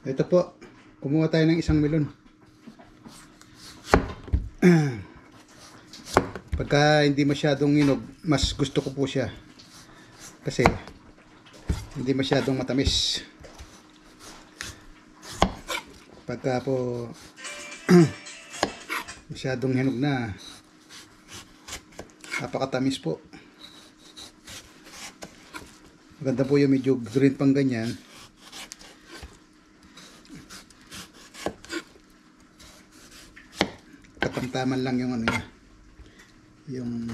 Ito po, kumuha tayo ng isang melon. Pagka hindi masyadong hinog, mas gusto ko po siya. Kasi hindi masyadong matamis. Pagka po masyadong hinog na, napakatamis po. Maganda po yung medyo green pang ganyan. Katamtaman lang yung ano niya, yung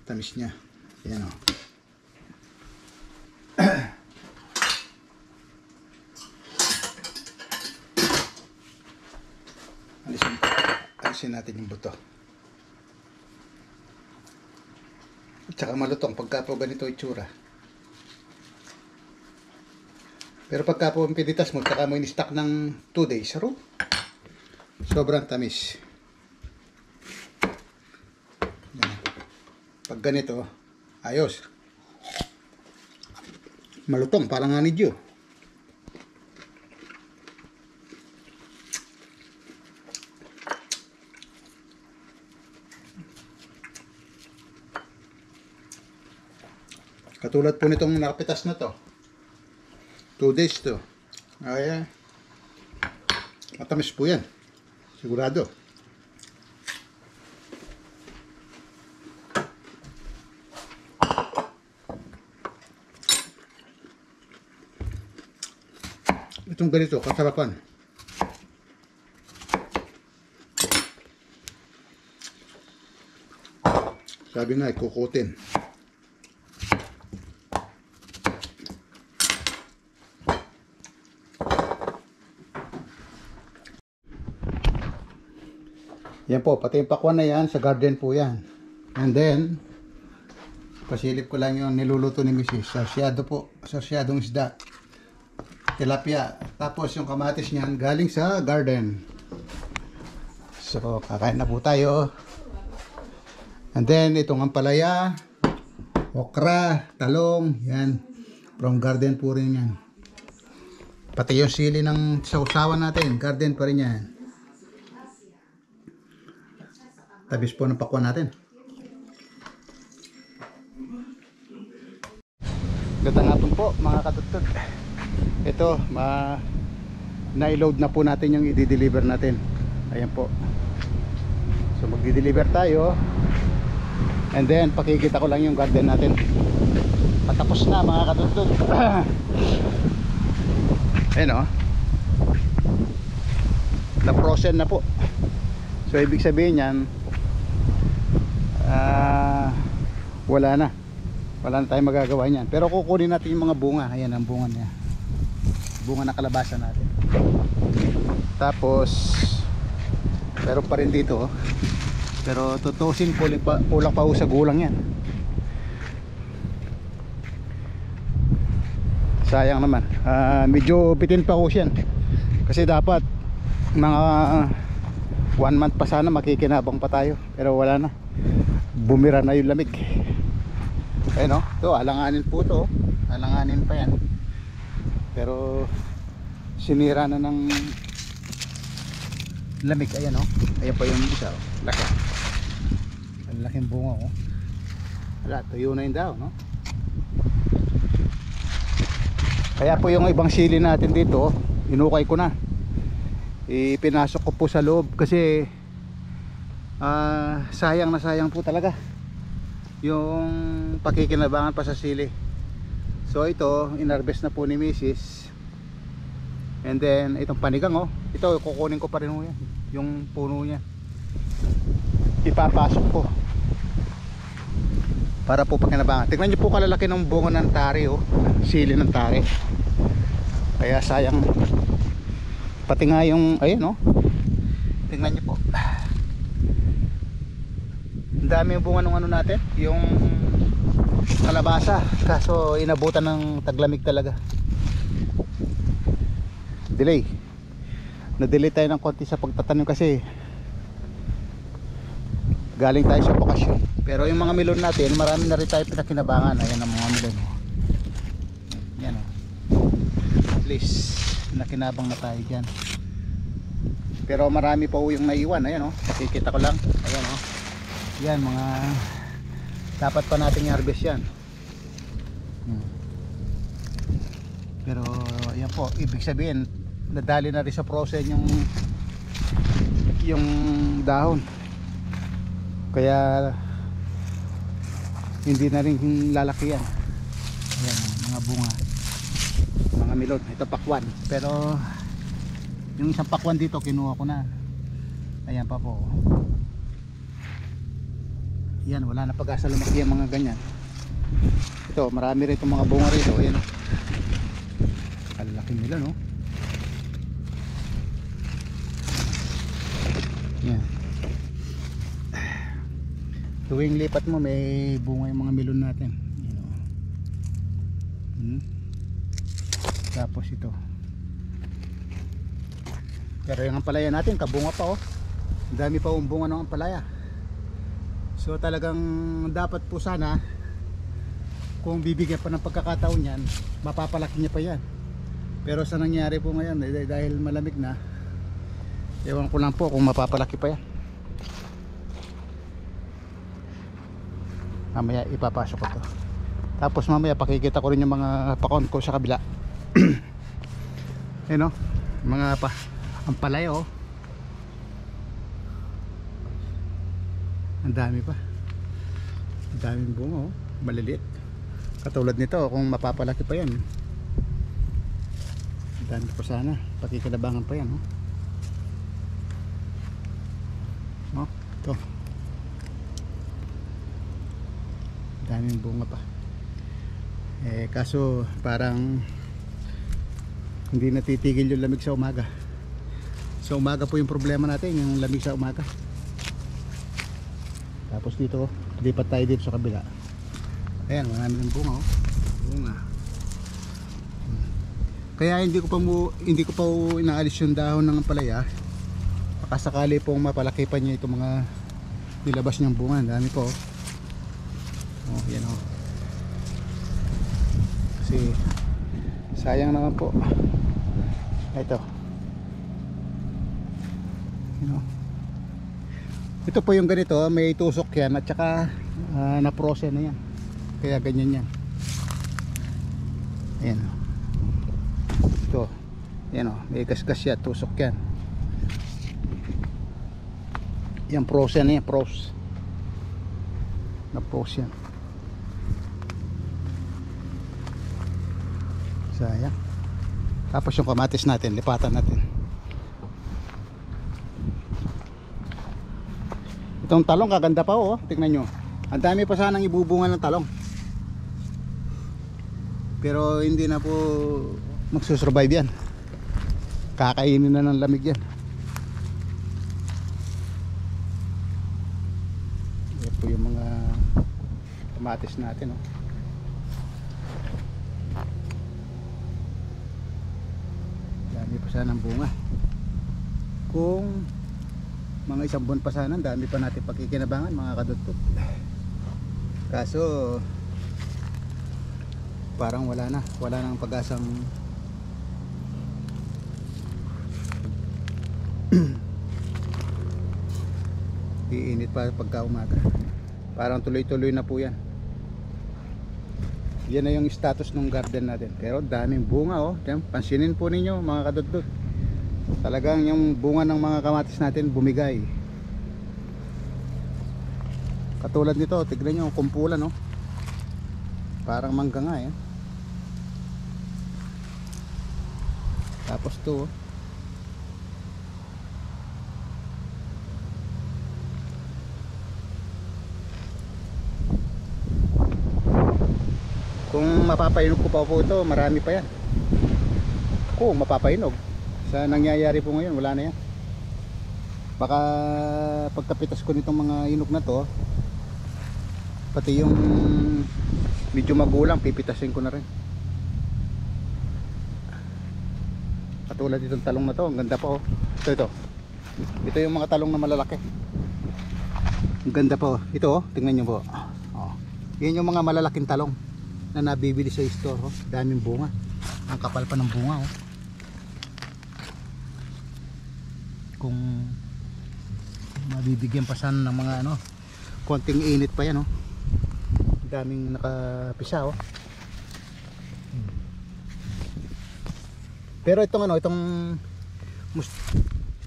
tamis niya. Yan o. Alisin natin yung buto. At saka malutong pagka po ganito itsura. Pero pagka po pinitas mo, saka mo in-stock ng 2 days, sobrang tamis. Pag ganito, ayos. Malutong, parang honeydew. Katulad po nitong nakapitas na to. 2 days to. Ay, matamis po yan. Sigurado. Itong ganito, kasarapan. Sabi nga, ikukutin. Yan po, pati yung pakwan na yan, sa garden po yan. And then, pasilip ko lang yung niluluto ni Mrs. Sarsyado po, sarsyadong isda. Tilapia. Tapos yung kamatis niyan galing sa garden. So kakain na po tayo. And then itong ampalaya, okra, talong, yan from garden po rin yan. Pati yung sili ng sausawan natin, garden pa rin yan. Tabis po ng pakwan natin. Gandang hapon po mga katutod. Ito, na-load na po natin yung i-deliver natin. Ayan po. So magdi-deliver tayo. And then pakikita ko lang yung garden natin. Patapos na mga katutod. Ayan o. Na-frozen na po. So ibig sabihin yan, wala na tayong magagawa niyan. Pero kukunin natin yung mga bunga. Ayan ang bunga niya, bunga na kalabasa natin. Tapos meron pa rin dito, pero tutusin, kulang pa sa gulang yan. Sayang naman. Medyo bitin pa ko yan, kasi dapat mga 1 month pa sana makikinabang pa tayo, pero wala na, bumira na yung lamig. Ayun o, ito alanganin po to, alanganin pa yan, pero sinira na ng lamig. Ayan o, ayan pa yung isa o, laki, ang laking bunga o. Wala, tuyo na yung daw, no? Kaya po yung ibang sili natin dito, inukay ko na, ipinasok ko po sa loob, kasi sayang na sayang po talaga yung pakikinabangan pa sa sili. So ito, inharvest na po ni Mrs. And then itong panigang oh, ito kukunin ko pa rin yan, yung puno niya ipapasok ko para po pakinabangan. Tingnan nyo po kalalaki ng bunga ng tari oh, sili ng tari. Kaya sayang, pati nga yung ayun oh, tingnan nyo po, ang dami yung bunga ng ano natin, yung kalabasa, kaso inabutan ng taglamig talaga. Na-delay tayo ng konti sa pagtatanim, kasi galing tayo sa bakasyon. Pero yung mga melon natin, marami na rin tayo pinakinabangan. Ayan ang mga melon. Yan o. At least nakinabang na tayo dyan. Pero marami pa yung naiwan. Ayan o, nakikita ko lang. Ayan o. Yan mga dapat pa natin i-harvest yan. Pero yan po, ibig sabihin nadali na rin sa process yung dahon. Kaya hindi na rin lalaki yan. Ayan, mga bunga, mga melon. Ito pakwan. Pero yung isang pakwan dito kinuha ko na. Ayan pa po. Yan, wala na pag-asa lumaki yung mga ganyan. Ito, marami rin itong mga bunga rito. Ayan, ang laki nila, no? Yan. Tuwing lipat mo may bunga yung mga melon natin. Tapos ito. Pero yung ampalaya natin kabunga pa, oh. Ang dami pa yung bunga ng ampalaya. So talagang dapat po sana kung bibigyan pa ng pagkakataon yan, mapapalaki niya pa yan. Pero sa nangyari po ngayon dahil malamig na, ewan ko lang po kung mapapalaki pa yan. Mamaya ipapasok ko to. Tapos mamaya pakikita ko rin yung mga pakon ko sa kabila. Ayun, oh, mga ampalaya, oh. Ang dami pa. Ang daming bunga, oh. Maliliit. Katulad nito, kung mapapalaki pa yan. Ang dami pa sana. Pakikinabangan pa yan, oh. Oh, ito. Ang daming bunga pa. Kaso parang hindi natitigil yung lamig sa umaga. Sa umaga po yung problema natin, yung lamig sa umaga. Tapos dito, lipat tayo dito sa kabila. Ayan, marami ng bunga, oh. Bunga. Kaya hindi ko pa inaalis yung dahon ng ampalaya. Baka sakali pong mapalaki pa niya itong mga nilabas niyang bunga. Ang dami po, oh. Oh, yan, oh. Kasi sayang naman po. Ito. You know. Ito po yung ganito, may tusok yan at saka na-process na yan. Kaya ganyan yan. Ayan. Ito. Ayan, o, may gasgas yan, tusok yan. Yan, process na yan, process. Na-process yan. Sayang. Tapos yung kamatis natin, lipatan natin. Itong talong kaganda pa, oh. Tingnan nyo. Ang dami pa sanang ibubunga ng talong. Pero hindi na po magsusurvive yan. Kakainin na ng lamig yan. Yan po yung mga kamatis natin, oh. Dami pa sanang bunga. Kung mga isang buwan pa sana, dami pa natin pakikinabangan, mga kadudtot. Kaso parang wala nang pag-asang iinit pa pagka umaga. Parang tuloy-tuloy na po yan. Yan na yung status ng garden natin. Pero daming bunga, oh. Diyan, pansinin po ninyo, mga kadudtot. Talagang yung bunga ng mga kamatis natin bumigay. Katulad nito, tignan nyo, kumpulan, no? Parang mangga nga, eh. Tapos to, oh. Kung mapapainog ko pa po ito, marami pa yan. Kung mapapainog, sa nangyayari po ngayon, wala na yan. Baka pagkapitas ko nitong mga inog na to, pati yung medyo magulang, pipitasin ko na rin. Katulad itong talong na to, ang ganda pa, oh. Ito yung mga talong na malalaki. Ang ganda po. Ito oh, tingnan nyo po. Oh. Yan yung mga malalaking talong na nabibili sa store. Oh. Daming bunga. Ang kapal pa ng bunga. Oh. Kung mabibigyan pa sana ng mga ano, konting init pa yan. Oh. Daming nakapisa. Oh. Pero itong ano, itong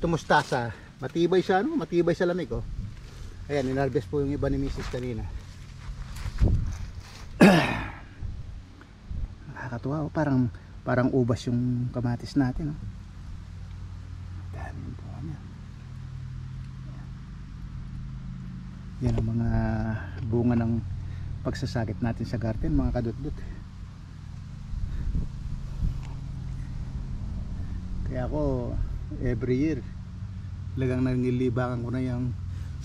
mustasa, matibay siya, no? Matibay sa lamig, oh. Ayan, inharvest po yung iba ni Mrs. kanina. Nakakatuwa, oh. Parang ubas yung kamatis natin, oh. Daming po niya. Yan ang mga bunga ng pagsasagit natin sa garden, mga kadut-dut. Kaya ako every year talagang nangilibangan ko na yung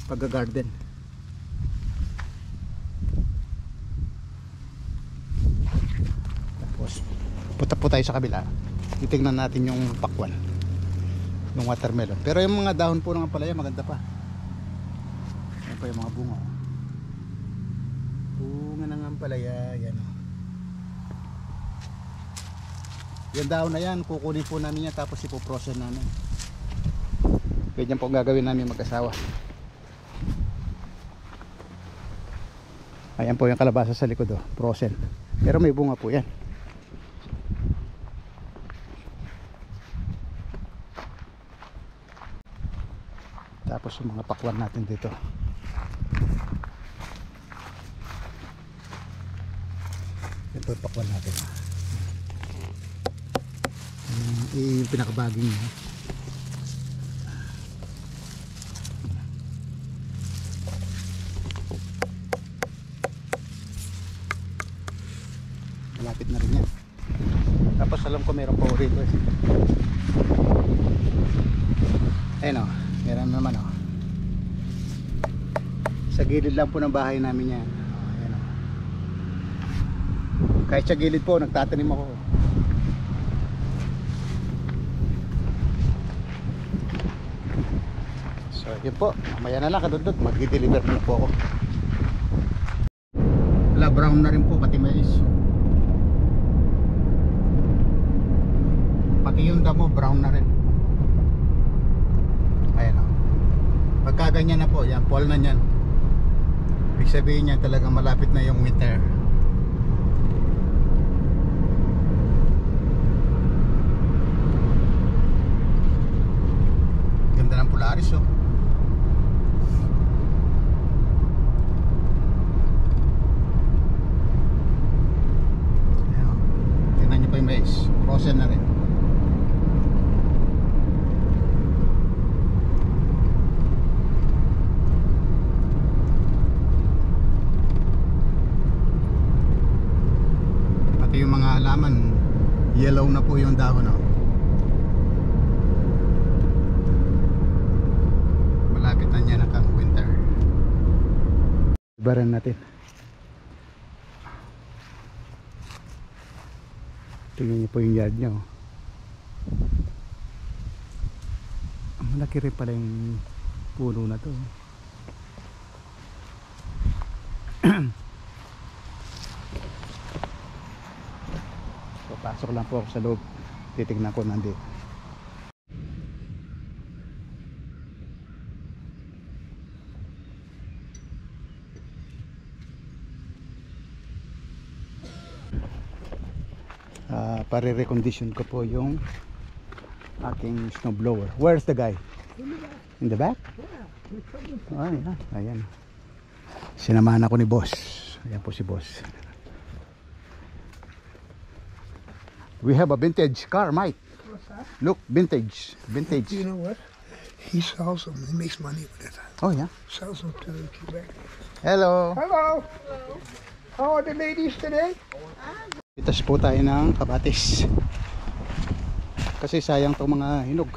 pagga-garden. Tapos punta po tayo sa kabila. Titingnan natin yung pakwan, yung watermelon. Pero yung mga dahon po ng ampalaya maganda pa. Yan pa yung mga bunga. Bunga ng ampalaya, yan o. Yung dahon na yan, kukunin po namin yan tapos ipoprocess namin. Ganyan po gagawin namin mag-asawa. Ayan po yung kalabasa sa likod, oh, frozen. Pero may bunga po yan. Tapos yung mga pakwan natin dito. Ito yung pakwan natin. Yung pinakabaging niya. Malapit na rin yan. Tapos alam ko meron pa rito eh. Ayun o, meron naman o. Sa gilid lang po ng bahay namin yan. Ayan o. Kahit sa gilid po nagtatanim ako. So yun po, mamaya na lang kadudot, mag-deliver na po ako. Wala, brown na rin po pati mais. Pati yung damo brown na rin. Ayan o. Pagka ganyan na po, yan, fall na yan. Ibig sabihin niya talagang malapit na yung winter. Ganda ng Polaris oh. Mais, frozen na rin. Pati yung mga halaman yellow na po yung dahon oh. Malapit na niya ng winter. Ibaran natin. Tingnan niyo po yung yard niya oh. Malaki rin pala yung puno na to. Papasok lang po ako sa loob. Titignan ko nandito. Pare-recondition ko po yung aking snowblower. Where's the guy? In the back? Ah, yeah. Ayan. Sinamahan ako ni boss. Ayan po si boss. We have a vintage car, Mike. What's that? Look, vintage. Vintage. You know what? He sells them. He makes money with it. Oh, yeah. Sells them to Quebec. Hello. Hello. How are the ladies today? Itas po tayo ng kamatis. Kasi sayang to mga hinog.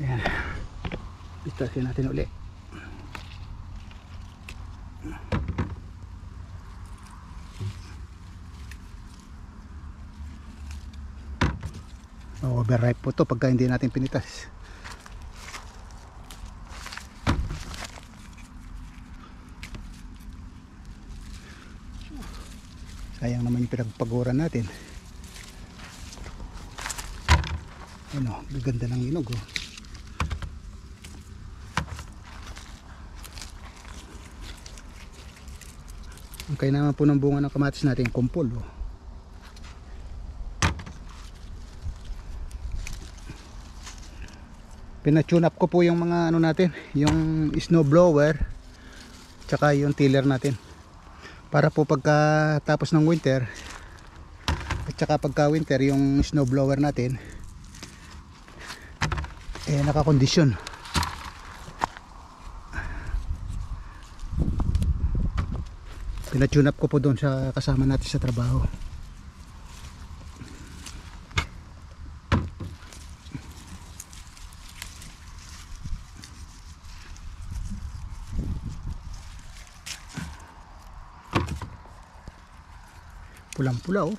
Ayan. Itasin natin uli. Overripe po to pagka hindi natin pinitas. Sayang naman yung pinagpaguran natin. Ano, gaganda ng hinog oh. Ang kaya naman po ng bunga ng kamatis natin, kumpol oh. Pina-tune up ko po yung mga ano natin, yung snow blower tsaka yung tiller natin, para po pagka tapos ng winter at tsaka pagka winter yung snow blower natin nakakondisyon. Pina-tune up ko po doon sa kasama natin sa trabaho. Pulang-pula oh.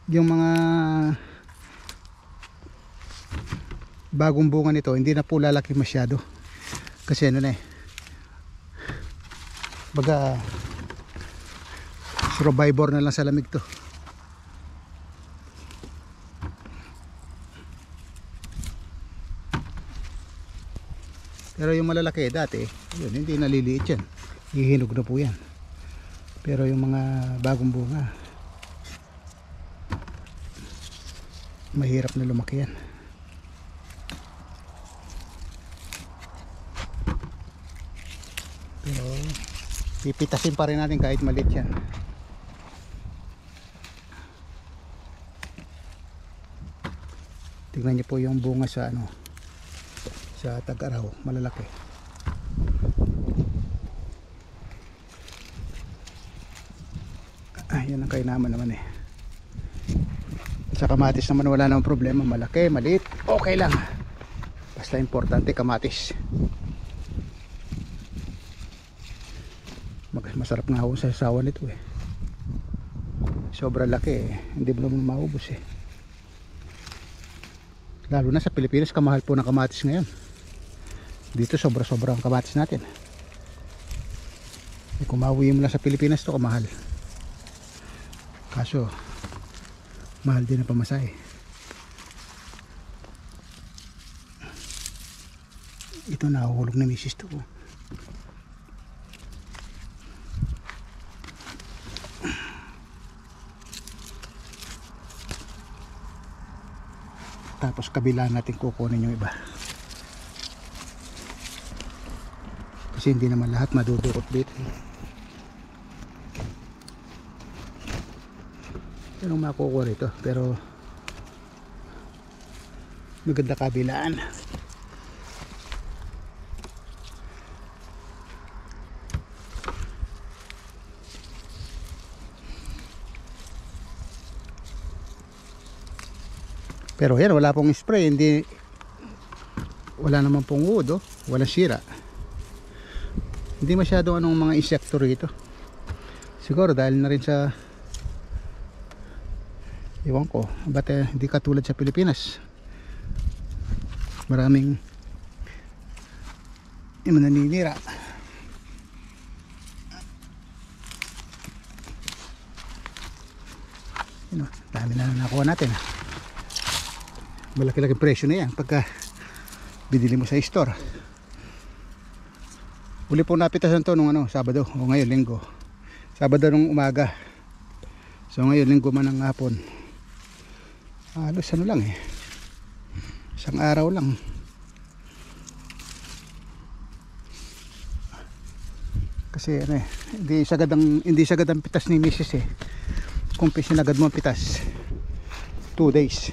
Yung mga bagong bunga nito hindi na po lalaki masyado kasi ano na baga survivor na lang sa lamig to. Pero yung malalaki dati yun, hindi naliliit yan, hihinog na po yan. Pero yung mga bagong bunga mahirap na lumaki yan. Pero pipitasin pa rin natin kahit maliit yan. Tingnan niyo po yung bunga sa ano, sa tag-araw, malalaki. Yan ang kainaman naman eh. Sa kamatis naman wala namang problema, malaki, maliit, okay lang. Basta importante kamatis. Masarap nga ako sa sasawa nito eh. Sobrang laki eh, hindi mo naman maubos eh. Lalo na sa Pilipinas, kamahal po ng kamatis ngayon. Dito sobra-sobra ang kamatis natin. Kung mauwi mo lang sa Pilipinas to, kamahal. Kaso mahal din ang pamasahe. Ito nahuhulog na misis to. Tapos kabila natin kukunin yung iba. Kasi hindi naman lahat madudukot dito. Anong makukuha rito, pero maganda kabilaan. Pero yan, wala pong spray, hindi, wala naman pong wood oh, wala sira. Hindi masyado anong mga insekto rito. Siguro dahil na rin sa iwan ko, ba't hindi katulad sa Pilipinas. Maraming yung naninira. Yun, dami na nakuha natin. Malaki-laki presyo na yan pagka binili mo sa store. Uli po napitasan to nung ano, Sabado o ngayon Linggo. Sabado nung umaga. So ngayon Linggo man ng hapon. Halos ano lang eh, isang araw lang. Kasi ano eh, hindi sagad ang pitas ni Mrs. eh. Kung sinagad mo ang pitas 2 days.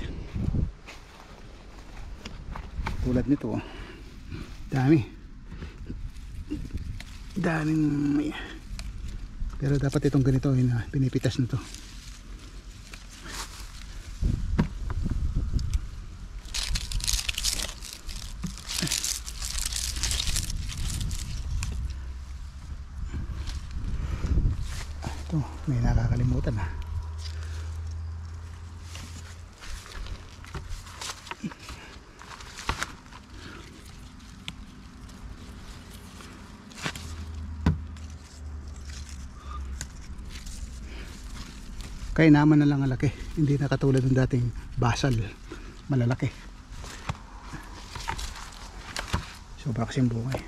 Tulad nito oh. Daming pero dapat itong ganito pinipitas na to. May nakakalimutan Kaya naman na lang ang laki. Hindi na katulad ng dating basal. Malalaki. Sobra kasing bunga eh.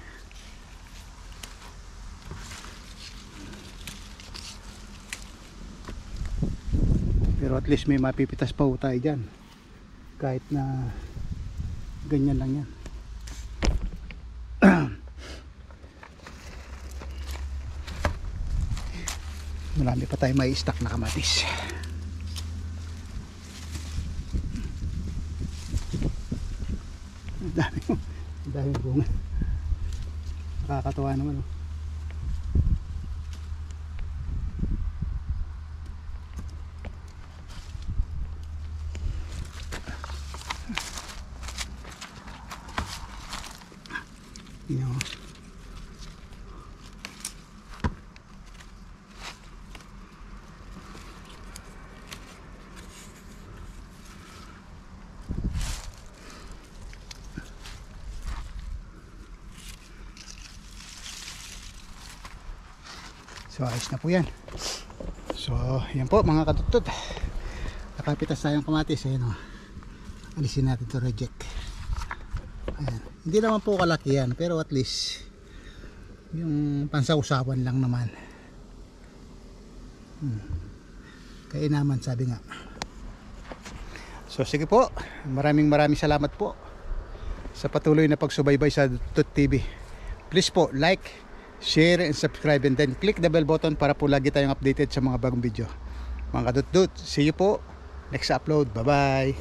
Pero at least may mapipitas pa ho tayo dyan. Kahit na ganyan lang yan. Marami pa tayo may stock na kamatis. Ang dami bunga. Nakakatawa naman oh. You know. So ayos na po yan. So yan po mga katutod. Nakapitas tayong kamatis. Ayan o. Alisin natin to reject. Ayan. Hindi naman po kalaki yan. Pero at least yung pansausawan lang naman. Kaya naman sabi nga. So sige po. Maraming salamat po sa patuloy na pagsubaybay sa Tut TV. Please po like, share and subscribe, and then click the bell button para po lagi tayong updated sa mga bagong video. Mga kadut-dut, see you po next upload. Bye bye.